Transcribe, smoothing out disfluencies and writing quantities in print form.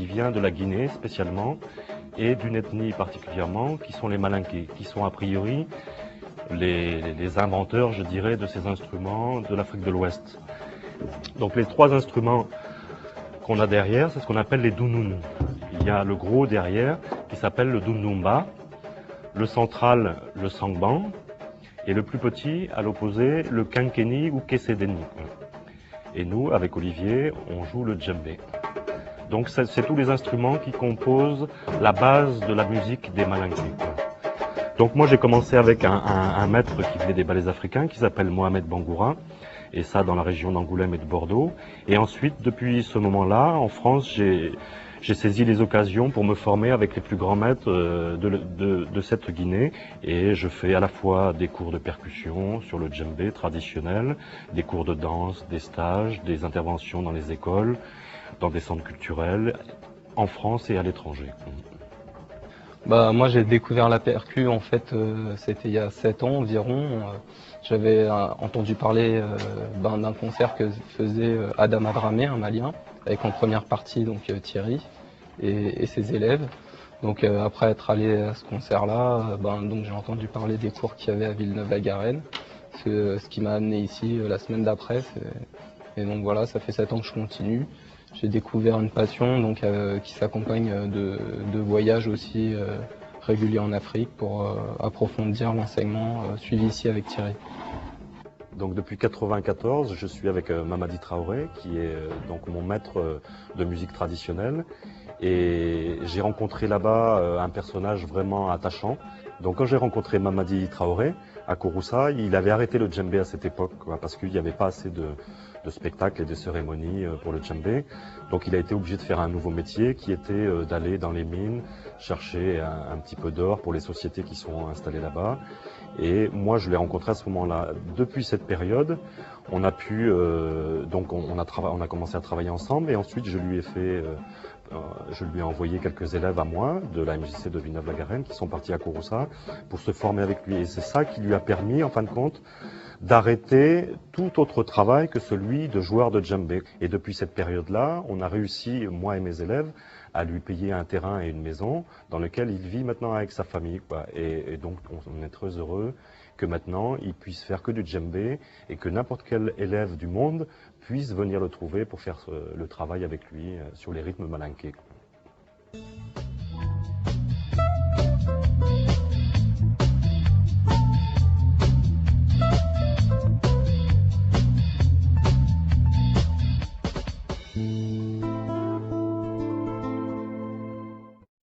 vient de la Guinée spécialement et d'une ethnie particulièrement qui sont les Malinké, qui sont a priori les inventeurs, je dirais, de ces instruments de l'Afrique de l'Ouest. Donc les trois instruments qu'on a derrière, c'est ce qu'on appelle les dunun. Il y a le gros derrière qui s'appelle le dundumba, le central le sangban et le plus petit à l'opposé le kenkeni ou kesedeni. Et nous, avec Olivier, on joue le djembé. Donc c'est tous les instruments qui composent la base de la musique des Malinké. Donc moi j'ai commencé avec un maître qui venait des ballets africains qui s'appelle Mohamed Bangoura, et ça dans la région d'Angoulême et de Bordeaux. Et ensuite, depuis ce moment-là, en France, j'ai saisi les occasions pour me former avec les plus grands maîtres de cette Guinée. Et je fais à la fois des cours de percussion sur le djembé traditionnel, des cours de danse, des stages, des interventions dans les écoles, dans des centres culturels, en France et à l'étranger. Moi j'ai découvert la percu en fait, c'était il y a 7 ans environ. J'avais entendu parler d'un concert que faisait Adama Dramé, un Malien, avec en première partie donc Thierry et ses élèves. Donc après être allé à ce concert-là, donc j'ai entendu parler des cours qu'il y avait à Villeneuve-la-Garenne, ce qui m'a amené ici la semaine d'après. Et donc voilà, ça fait 7 ans que je continue. J'ai découvert une passion donc, qui s'accompagne de voyages aussi réguliers en Afrique pour approfondir l'enseignement suivi ici avec Thierry. Donc depuis 1994, je suis avec Mamadi Traoré, qui est donc mon maître de musique traditionnelle. Et j'ai rencontré là-bas un personnage vraiment attachant. Donc quand j'ai rencontré Mamadi Traoré à Kouroussa, il avait arrêté le djembé à cette époque, parce qu'il n'y avait pas assez de spectacles et de cérémonies pour le djembé. Donc il a été obligé de faire un nouveau métier qui était d'aller dans les mines, chercher un petit peu d'or pour les sociétés qui sont installées là-bas. Et moi je l'ai rencontré à ce moment-là. Depuis cette période, on a pu, donc on a commencé à travailler ensemble et ensuite je lui ai envoyé quelques élèves à moi de la MJC de Villeneuve-la-Garenne qui sont partis à Kouroussa pour se former avec lui. Et c'est ça qui lui a permis, en fin de compte, d'arrêter tout autre travail que celui de joueur de djembé. Et depuis cette période-là, on a réussi, moi et mes élèves, à lui payer un terrain et une maison dans lequel il vit maintenant avec sa famille. Et donc on est très heureux que maintenant il puisse faire que du djembé et que n'importe quel élève du monde puisse venir le trouver pour faire le travail avec lui sur les rythmes malinké.